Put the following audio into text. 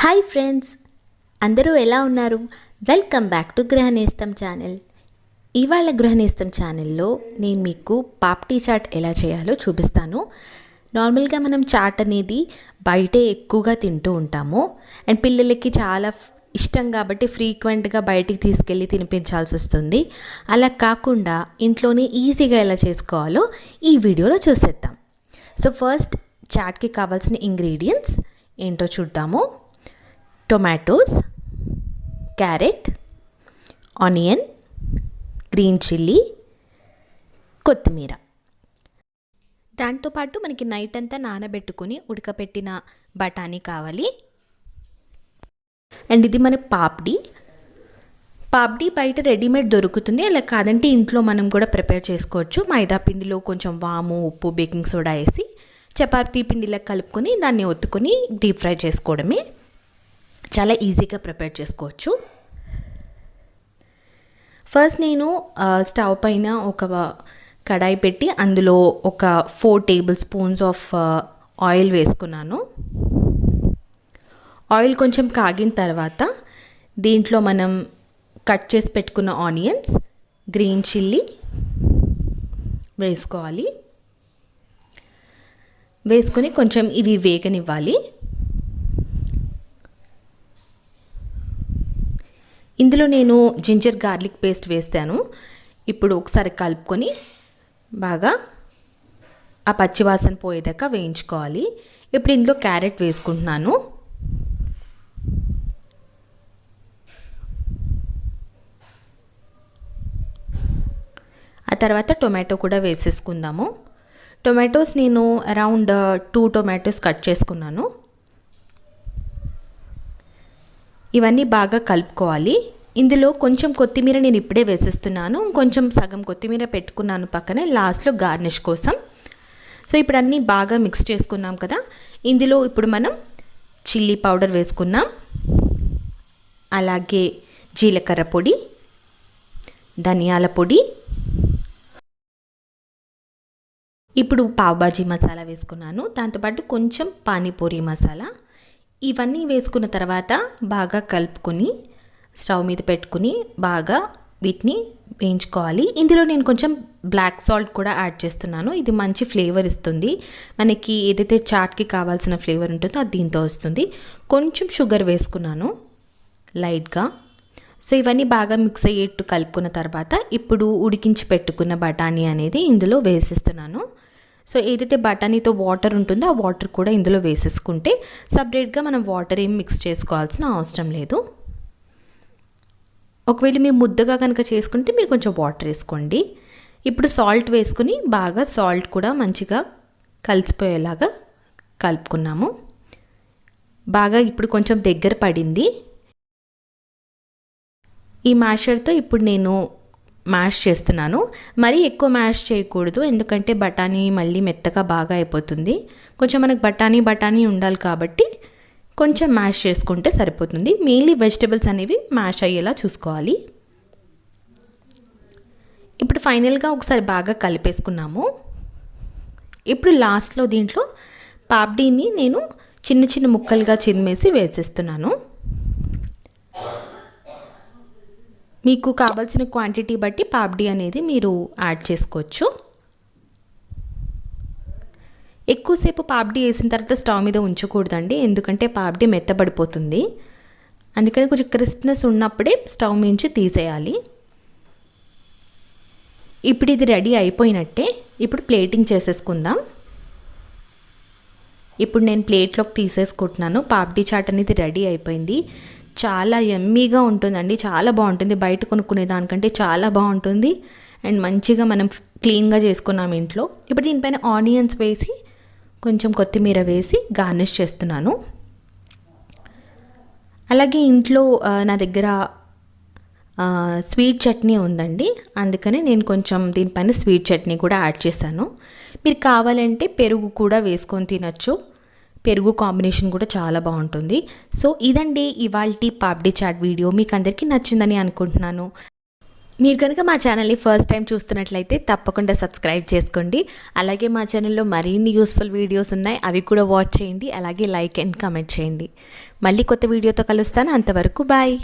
Hi friends, అందరూ ఎలా ఉన్నారు? వెల్కమ్ బ్యాక్ టు గృహ నేస్తం ఛానల్. ఇవాళ గృహ నేస్తం ఛానల్లో నేను మీకు పాప్టీ చాట్ ఎలా చేయాలో చూపిస్తాను. నార్మల్గా మనం చాట్ అనేది బయటే ఎక్కువగా తింటూ ఉంటాము అండ్ పిల్లలకి చాలా ఇష్టం కాబట్టి ఫ్రీక్వెంట్గా బయటికి తీసుకెళ్ళి తినిపించాల్సి వస్తుంది. అలా కాకుండా ఇంట్లోనే ఈజీగా ఎలా చేసుకోవాలో ఈ వీడియోలో చూసేద్దాం. సో ఫస్ట్ చాట్కి కావాల్సిన ఇంగ్రీడియంట్స్ ఏంటో చూద్దాము. Tomatoes, carrot, onion, green chilli, కొత్తిమీర. దాంతోపాటు మనకి నైట్ అంతా నానబెట్టుకుని ఉడకపెట్టిన బఠానీ కావాలి. అండ్ ఇది మన పాప్డి బయట రెడీమేడ్ దొరుకుతుంది. అలా కాదంటే ఇంట్లో మనం కూడా ప్రిపేర్ చేసుకోవచ్చు. మైదా పిండిలో కొంచెం వాము, ఉప్పు, బేకింగ్ సోడా వేసి చపాతీ పిండిలా కలుపుకొని దాన్ని ఒత్తుకొని డీప్ ఫ్రై చేసుకోవడమే. చాలా ఈజీగా ప్రిపేర్ చేసుకోవచ్చు. ఫస్ట్ నేను స్టవ్ పైన ఒక కడాయి పెట్టి అందులో ఒక 4 టేబుల్ స్పూన్స్ ఆఫ్ ఆయిల్ వేసుకున్నాను. ఆయిల్ కొంచెం కాగిన తర్వాత దీంట్లో మనం కట్ చేసి పెట్టుకున్న ఆనియన్స్, గ్రీన్ చిల్లీ వేసుకోవాలి. వేసుకొని కొంచెం ఇవి వేగనివ్వాలి. ఇందులో నేను జింజర్ గార్లిక్ పేస్ట్ వేస్తాను. ఇప్పుడు ఒకసారి కలుపుకొని బాగా ఆ పచ్చివాసన పోయేదాకా వేయించుకోవాలి. ఇప్పుడు ఇందులో క్యారెట్ వేసుకుంటున్నాను. ఆ తర్వాత టొమాటో కూడా వేసేసుకుందాము. టొమాటోస్ నేను అరౌండ్ 2 టొమాటోస్ కట్ చేసుకున్నాను. ఇవన్నీ బాగా కలుపుకోవాలి. ఇందులో కొంచెం కొత్తిమీర నేను ఇప్పుడే వేసేస్తున్నాను. కొంచెం సగం కొత్తిమీర పెట్టుకున్నాను పక్కనే లాస్ట్లో గార్నిష్ కోసం. సో ఇప్పుడు అన్నీ బాగా మిక్స్ చేసుకున్నాం కదా. ఇందులో ఇప్పుడు మనం చిల్లీ పౌడర్ వేసుకున్నాం, అలాగే జీలకర్ర పొడి, ధనియాల పొడి, ఇప్పుడు పావుబాజీ మసాలా వేసుకున్నాను. దాంతోపాటు కొంచెం పానీపూరి మసాలా. ఇవన్నీ వేసుకున్న తర్వాత బాగా కలుపుకొని స్టవ్ మీద పెట్టుకుని బాగా వీటిని వేయించుకోవాలి. ఇందులో నేను కొంచెం బ్లాక్ సాల్ట్ కూడా యాడ్ చేస్తున్నాను. ఇది మంచి ఫ్లేవర్ ఇస్తుంది. మనకి ఏదైతే చాట్కి కావాల్సిన ఫ్లేవర్ ఉంటుందో అది దీంతో వస్తుంది. కొంచెం షుగర్ వేసుకున్నాను లైట్గా. సో ఇవన్నీ బాగా మిక్స్ అయ్యేట్టు కలుపుకున్న తర్వాత ఇప్పుడు ఉడికించి పెట్టుకున్న బఠానీ అనేది ఇందులో వేసేస్తున్నాను. సో ఏదైతే బఠానీతో వాటర్ ఉంటుందో ఆ వాటర్ కూడా ఇందులో వేసేసుకుంటే సపరేట్గా మనం వాటర్ ఏం మిక్స్ చేసుకోవాల్సిన అవసరం లేదు. ఒకవేళ మీరు ముద్దగా కనుక చేసుకుంటే మీరు కొంచెం వాటర్ వేసుకోండి. ఇప్పుడు సాల్ట్ వేసుకుని బాగా సాల్ట్ కూడా మంచిగా కలిసిపోయేలాగా కలుపుకున్నాము. బాగా ఇప్పుడు కొంచెం దగ్గర పడింది. ఈ మ్యాషర్తో ఇప్పుడు నేను మ్యాష్ చేస్తున్నాను. మరీ ఎక్కువ మ్యాష్ చేయకూడదు, ఎందుకంటే బఠానీ మళ్ళీ మెత్తగా బాగా అయిపోతుంది. కొంచెం మనకు బఠానీ ఉండాలి కాబట్టి కొంచెం మ్యాష్ చేసుకుంటే సరిపోతుంది. మెయిన్లీ వెజిటబుల్స్ అనేవి మ్యాష్ అయ్యేలా చూసుకోవాలి. ఇప్పుడు ఫైనల్గా ఒకసారి బాగా కలిపేసుకున్నాము. ఇప్పుడు లాస్ట్లో దీంట్లో పాప్డీని నేను చిన్న చిన్న ముక్కలుగా చిరిమేసి వేసేస్తున్నాను. మీకు కావాల్సిన క్వాంటిటీ బట్టి పాప్డీ అనేది మీరు యాడ్ చేసుకోవచ్చు. ఎక్కువసేపు పాప్డీ వేసిన తర్వాత స్టవ్ మీద ఉంచకూడదండి, ఎందుకంటే పాప్డీ మెత్తబడిపోతుంది. అందుకని కొంచెం క్రిస్ప్నెస్ ఉన్నప్పుడే స్టవ్ నుంచి తీసేయాలి. ఇప్పుడు ఇది రెడీ అయిపోయినట్టే. ఇప్పుడు ప్లేటింగ్ చేసేసుకుందాం. ఇప్పుడు నేను ప్లేట్లోకి తీసేసుకుంటున్నాను. పాప్డీ చాట్ అనేది రెడీ అయిపోయింది. చాలా యమ్మీగా ఉంటుందండి, చాలా బాగుంటుంది. బయట కొనుక్కునే దానికంటే చాలా బాగుంటుంది అండ్ మంచిగా మనం క్లీన్గా చేసుకున్నాం ఇంట్లో. ఇప్పుడు దీనిపైన ఆనియన్స్ వేసి కొంచెం కొత్తిమీర వేసి గార్నిష్ చేస్తున్నాను. అలాగే ఇంట్లో నా దగ్గర స్వీట్ చట్నీ ఉందండి, అందుకని నేను కొంచెం దీనిపైన స్వీట్ చట్నీ కూడా యాడ్ చేశాను. మీరు కావాలంటే పెరుగు కూడా వేసుకొని తినచ్చు. పెరుగు కాంబినేషన్ కూడా చాలా బాగుంటుంది. సో ఇదండి ఇవాల్టి పాప్డీ చాట్ వీడియో. మీకు అందరికీ నచ్చిందని అనుకుంటున్నాను. మీరు కనుక మా ఛానల్ని ఫస్ట్ టైం చూస్తున్నట్లయితే తప్పకుండా సబ్స్క్రైబ్ చేసుకోండి. అలాగే మా ఛానల్లో మరిన్ని యూస్ఫుల్ వీడియోస్ ఉన్నాయి, అవి కూడా వాచ్ చేయండి. అలాగే లైక్ అండ్ కామెంట్ చేయండి. మళ్ళీ కొత్త వీడియోతో కలుస్తాను. అంతవరకు బాయ్.